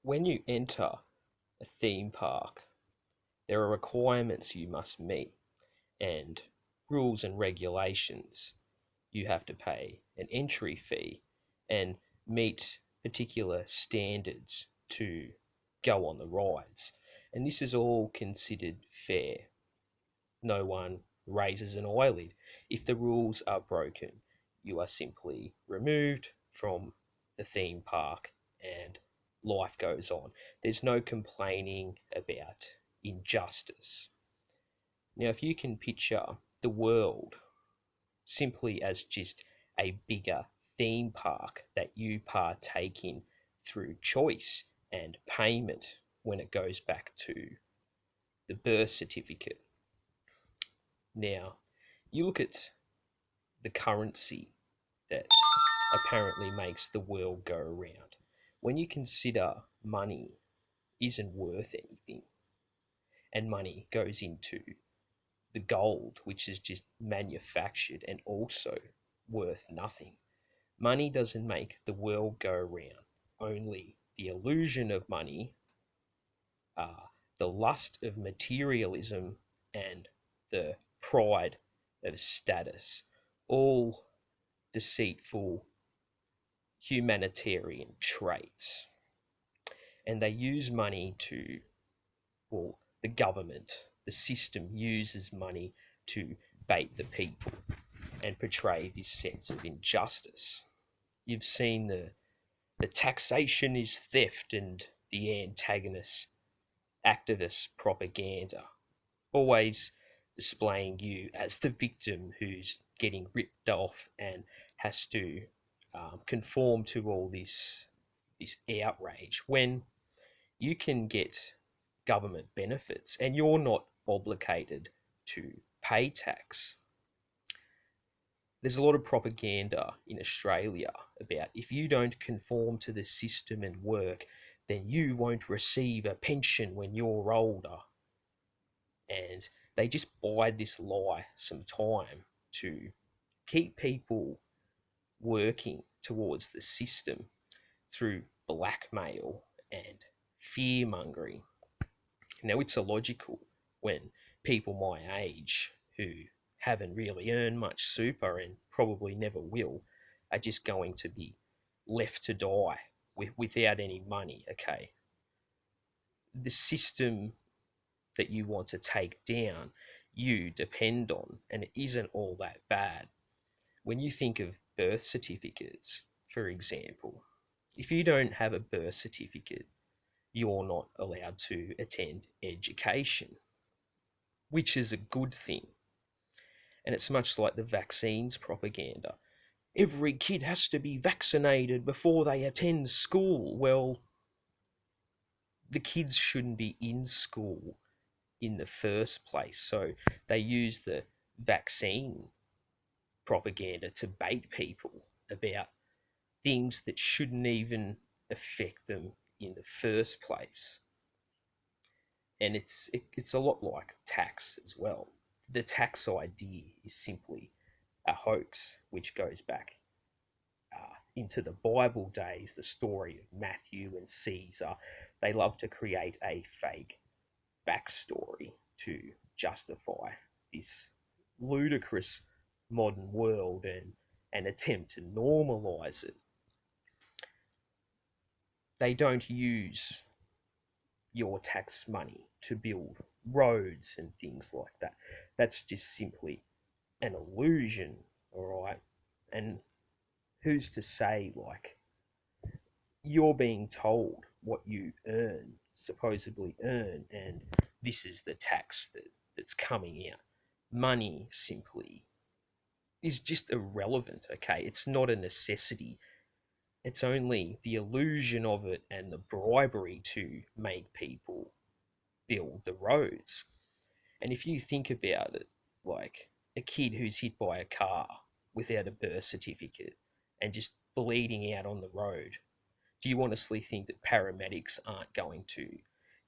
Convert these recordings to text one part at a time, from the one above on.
When you enter a theme park, there are requirements you must meet and rules and regulations. You have to pay an entry fee and meet particular standards to go on the rides. And this is all considered fair. No one raises an eyelid. If the rules are broken, you are simply removed from the theme park and life goes on. There's no complaining about injustice. Now, if you can picture the world simply as just a bigger theme park that you partake in through choice and payment when it goes back to the birth certificate. Now, you look at the currency that apparently makes the world go around. When you consider money isn't worth anything, and money goes into the gold, which is just manufactured and also worth nothing. Money doesn't make the world go around. Only the illusion of money, the lust of materialism, and the pride of status, all deceitful humanitarian traits. And they use money to, well, the government, the system uses money to bait the people and portray this sense of injustice. You've seen the taxation is theft and the antagonist activist propaganda, always displaying you as the victim who's getting ripped off and has to conform to all this outrage when you can get government benefits and you're not obligated to pay tax. There's a lot of propaganda in Australia about if you don't conform to the system and work, then you won't receive a pension when you're older. And they just bide this lie some time to keep people working towards the system through blackmail and fear mongering. Now, it's illogical when people my age who haven't really earned much super and probably never will are just going to be left to die without any money. Okay, the system that you want to take down, you depend on, and it isn't all that bad. When you think of birth certificates, for example, if you don't have a birth certificate, you're not allowed to attend education, which is a good thing. And it's much like the vaccines propaganda. Every kid has to be vaccinated before they attend school. Well, the kids shouldn't be in school in the first place. So they use the vaccine propaganda to bait people about things that shouldn't even affect them in the first place. And it's a lot like tax as well. The tax idea is simply a hoax which goes back into the Bible days, the story of Matthew and Caesar. They love to create a fake backstory to justify this ludicrous modern world and attempt to normalize it. They don't use your tax money to build roads and things like that. That's just simply an illusion, all right? And who's to say, like, you're being told what you earn, supposedly earn, and this is the tax that's coming out. Money simply is just irrelevant, okay? It's not a necessity. It's only the illusion of it and the bribery to make people build the roads. And if you think about it, like a kid who's hit by a car without a birth certificate and just bleeding out on the road, do you honestly think that paramedics aren't going to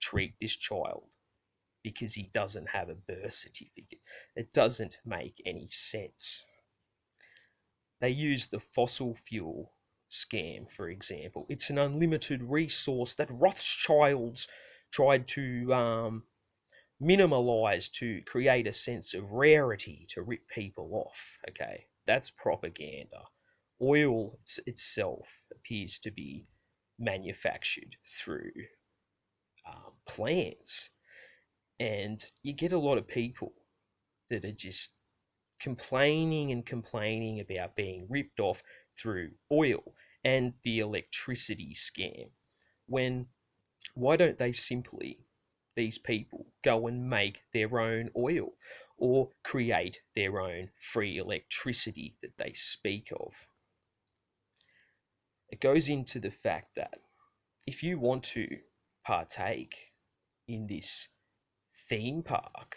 treat this child because he doesn't have a birth certificate? It doesn't make any sense. They use the fossil fuel scam, for example. It's an unlimited resource that Rothschilds tried to minimalize to create a sense of rarity to rip people off. Okay, that's propaganda. Oil itself appears to be manufactured through plants, and you get a lot of people that are just complaining and complaining about being ripped off through oil and the electricity scam. When why don't they simply, these people, go and make their own oil or create their own free electricity that they speak of? It goes into the fact that if you want to partake in this theme park,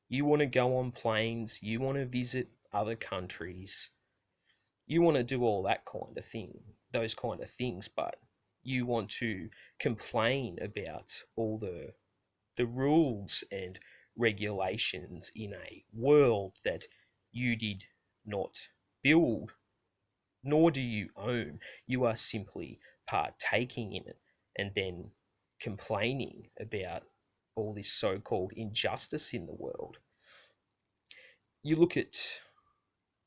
you want to go on planes, you want to visit other countries, you want to do all that kind of thing, those kind of things, but you want to complain about all the rules and regulations in a world that you did not build, nor do you own. You are simply partaking in it and then complaining about all this so called injustice in the world. You look at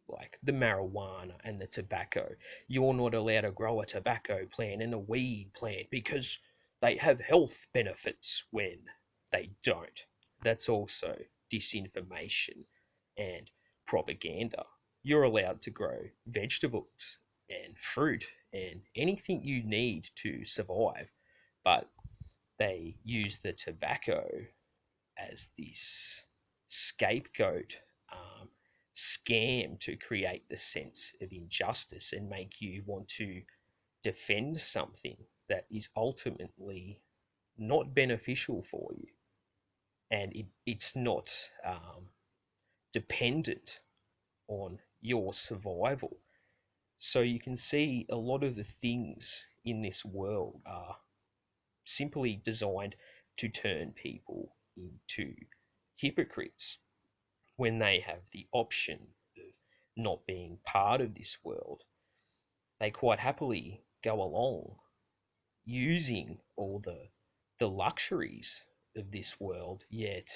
like the marijuana and the tobacco. You're not allowed to grow a tobacco plant and a weed plant because they have health benefits when they don't. That's also disinformation and propaganda. You're allowed to grow vegetables and fruit and anything you need to survive, but they use the tobacco as this scapegoat scam to create the sense of injustice and make you want to defend something that is ultimately not beneficial for you, and it's not dependent on your survival. So you can see a lot of the things in this world are simply designed to turn people into hypocrites when they have the option of not being part of this world. They quite happily go along using all the luxuries of this world, yet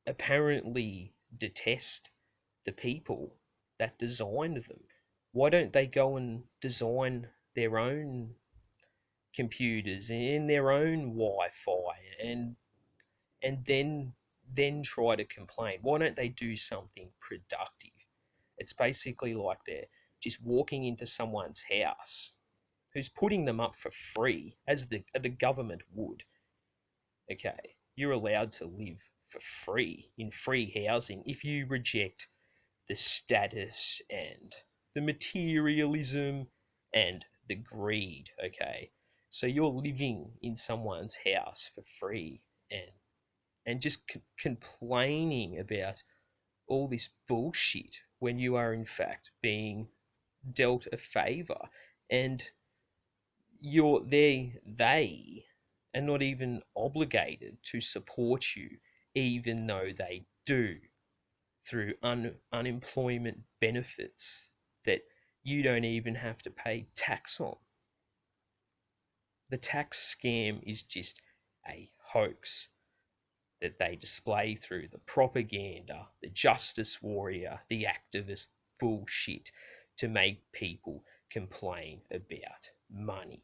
apparently detest the people that designed them. Why don't they go and design their own computers and their own Wi-Fi and then try to complain? Why don't they do something productive? It's basically like they're just walking into someone's house who's putting them up for free, as the government would. Okay, you're allowed to live for free in free housing if you reject the status and the materialism and the greed. Okay, so you're living in someone's house for free and just complaining about all this bullshit when you are in fact being dealt a favor, and they are not even obligated to support you, even though they do, through unemployment benefits that you don't even have to pay tax on. The tax scam is just a hoax that they display through the propaganda, the justice warrior, the activist bullshit to make people complain about money.